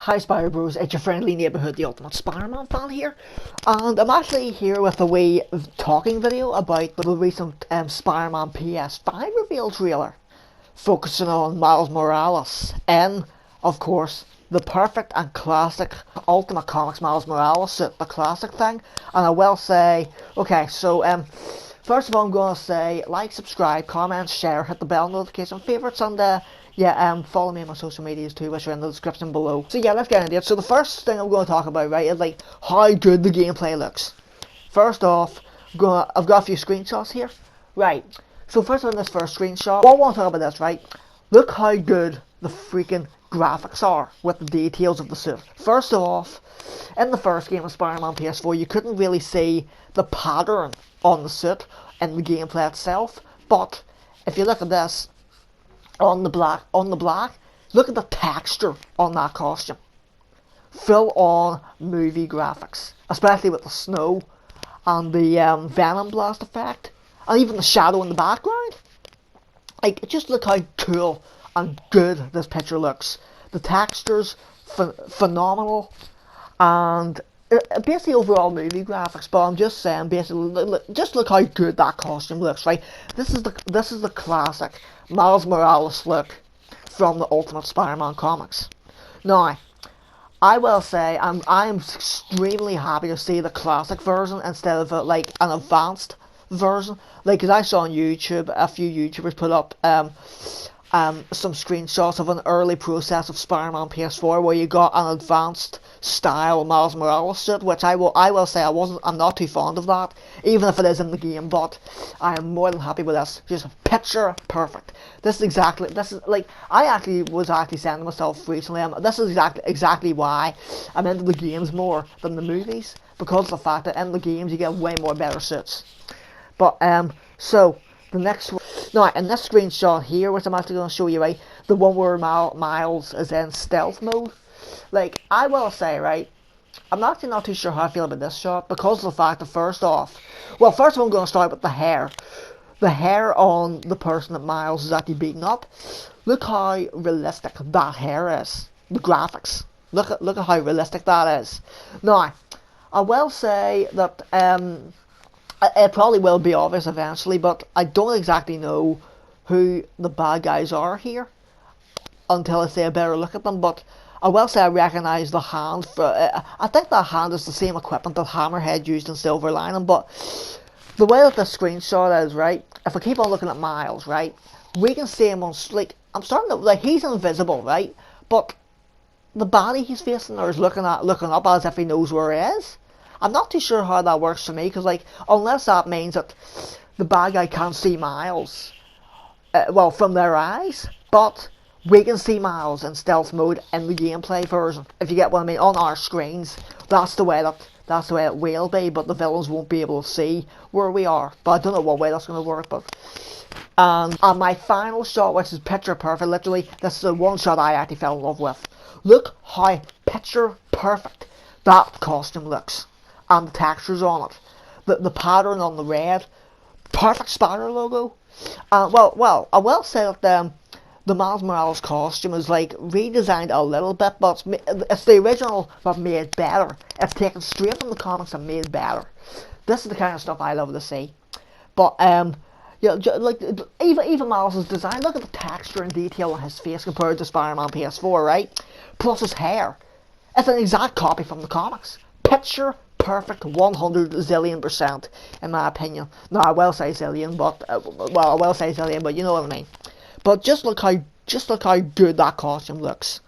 Hi Spideybros, it's your friendly neighbourhood, the ultimate Spider-Man fan here, and I'm actually here with a wee talking video about the recent Spider-Man PS5 reveal trailer, focusing on Miles Morales and, of course, the perfect and classic Ultimate Comics Miles Morales suit, the classic thing. And I will say, okay, so first of all, I'm going to say like, subscribe, comment, share, hit the bell notification, favourites, and yeah, follow me on my social medias too, which are in the description below. So yeah, let's get into it. So the first thing I'm going to talk about, right, is like how good the gameplay looks. First off, I've got a few screenshots here. Right. So first on this first screenshot, what I want to talk about this, right? Look how good the freaking graphics are with the details of the suit. First off, in the first game of Spider-Man PS4, you couldn't really see the pattern on the suit in the gameplay itself. But if you look at this, on the black, look at the texture on that costume. Full on movie graphics, especially with the snow and the Venom blast effect, and even the shadow in the background. Like, just look how cool and good this picture looks. The textures, phenomenal, and basically overall movie graphics. But I'm just saying, basically, just look how good that costume looks, right? This is the classic Miles Morales look from the Ultimate Spider-Man comics. Now, I will say I'm extremely happy to see the classic version instead of like an advanced version. Like, cause I saw on YouTube a few YouTubers put up some screenshots of an early process of Spider-Man PS4 where you got an advanced style Miles Morales suit, which I will say I'm not too fond of that, even if it is in the game. But I am more than happy with this. Just picture perfect. This is like, I actually was saying to myself recently, this is exactly why I'm into the games more than the movies, because of the fact that in the games you get way more better suits. But so the next one. Now, in this screenshot here, which I'm actually going to show you, right, the one where Miles is in stealth mode, like, I will say, right, I'm actually not too sure how I feel about this shot, because of the fact that first all, I'm going to start with the hair. The hair on the person that Miles is actually beating up. Look how realistic that hair is. The graphics. Look at how realistic that is. Now, I will say that it probably will be obvious eventually, but I don't exactly know who the bad guys are here until I say a better look at them. But I will say I recognise the hand. I think that hand is the same equipment that Hammerhead used in Silver Lining. But the way that the screenshot is, right, if I keep on looking at Miles, right, we can see him on, like, I'm starting to, like, he's invisible, right, but the body he's facing or is looking up as if he knows where he is. I'm not too sure how that works for me, because, like, unless that means that the bad guy can't see Miles, well, from their eyes, but we can see Miles in stealth mode in the gameplay version, if you get what I mean, on our screens. That's the way it will be, but the villains won't be able to see where we are. But I don't know what way that's going to work. But and my final shot, which is picture perfect, literally, this is the one shot I actually fell in love with. Look how picture perfect that costume looks. And the textures on it, the pattern on the red, perfect Spider logo. Well, I will say that the Miles Morales costume is like redesigned a little bit, but it's the original but made better. It's taken straight from the comics and made better. This is the kind of stuff I love to see. But yeah, like even Miles' design. Look at the texture and detail on his face compared to Spider-Man PS4, right? Plus his hair. It's an exact copy from the comics. Picture perfect, 100 zillion% in my opinion. No, I will say zillion, but but you know what I mean. But just look how good that costume looks.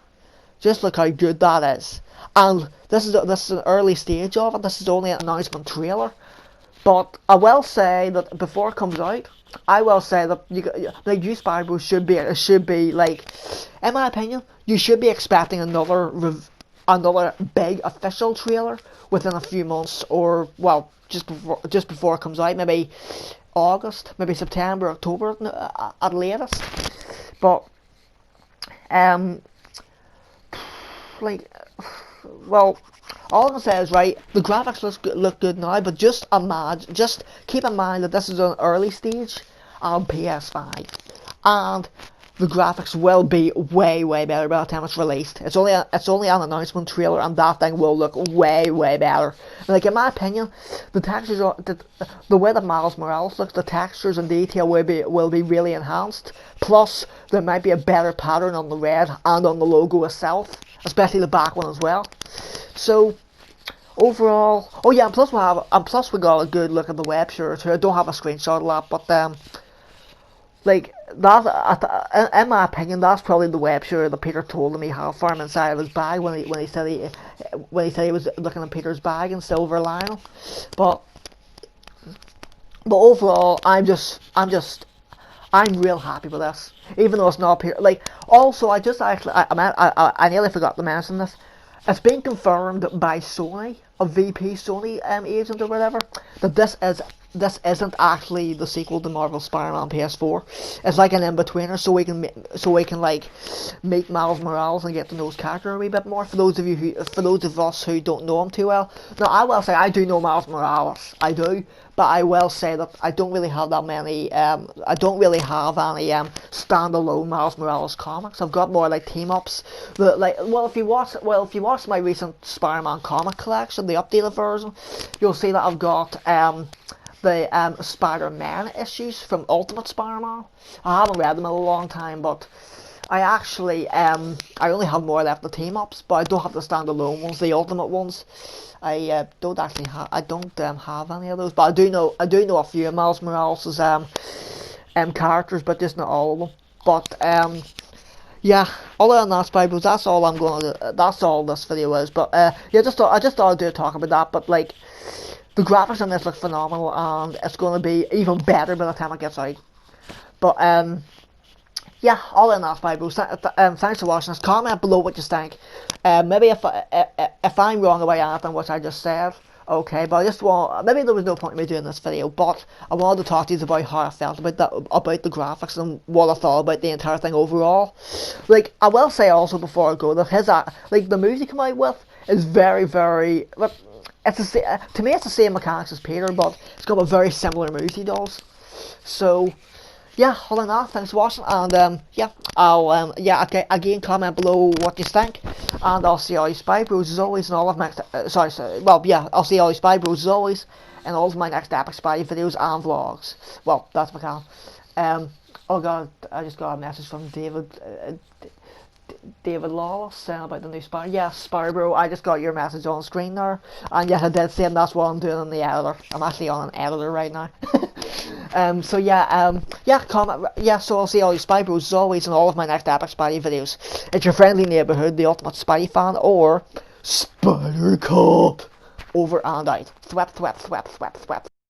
Just look how good that is. And this is an early stage of it. This is only an announcement trailer. But I will say that before it comes out, I will say that you Spideybro should be like, in my opinion, you should be expecting another big official trailer within a few months, or well, just before it comes out, maybe August, maybe September, October at latest. But like, well, all I'm gonna say is, right, the graphics look good now, but just keep in mind that this is an early stage on PS5, and the graphics will be way better by the time it's released. It's only an announcement trailer, and that thing will look way better. Like, in my opinion, the textures are the way that Miles Morales looks, the textures and detail will be really enhanced. Plus, there might be a better pattern on the red and on the logo itself, especially the back one as well. So overall, oh yeah, and plus we got a good look at the web shooter too. I don't have a screenshot of that, but like that, in my opinion, that's probably the web shooter that Peter told him he had for him inside of his bag when he said he was looking at Peter's bag in Silver Lionel. But overall, I'm real happy with this, even though it's not Peter. Like, also, I nearly forgot to mention this. It's been confirmed by Sony, a VP Sony agent or whatever, that this isn't actually the sequel to Marvel Spider-Man PS4. It's like an in-betweener, so we can like meet Miles Morales and get to know his character a wee bit more. For those of us who don't know him too well. Now, I will say I do know Miles Morales, I do, but I will say that I don't really have that many. I don't really have any standalone Miles Morales comics. I've got more like team ups. If you watch my recent Spider-Man comic collection, the updated version, you'll see that I've got the Spider-Man issues from Ultimate Spider-Man. I haven't read them in a long time, but I actually I only have more left the team ups, but I don't have the standalone ones, the Ultimate ones. I don't have any of those, but I do know a few of Miles Morales' characters, but just not all of them. But yeah, other than that, Spideybro, that's all this video is. But yeah, I just thought I'd do a talk about that. But like, the graphics on this look phenomenal, and it's going to be even better by the time it gets out. But yeah, all in that, Spideybro. Thanks for watching this. Comment below what you think. Maybe if I'm wrong about anything which I just said, okay. But maybe there was no point in me doing this video. But I wanted to talk to you about how I felt about the graphics and what I thought about the entire thing overall. Like, I will say also before I go that the movie he came out with is very. To me, it's the same mechanics as Peter, but it's got a very similar moves he does. So yeah, other than that, thanks for watching, and yeah, I'll again, comment below what you think, and I'll see all you Spidebros as always in all of my I'll see all you Spidebros as always in all of my next Epic Spidey videos and vlogs. Well, that's my channel. Oh god, I just got a message from David Lawless saying about the new Spider. Yes, Spideybro, I just got your message on screen there, and yes, I did say that's what I'm doing in the editor. I'm actually on an editor right now. So yeah, so I'll see all you Spidebros as always in all of my next Epic Spidey videos. It's your friendly neighbourhood, the ultimate Spidey-Fan, or Spider Cop. Over and out. Thwap, thwap, thwap, thwap, thwap.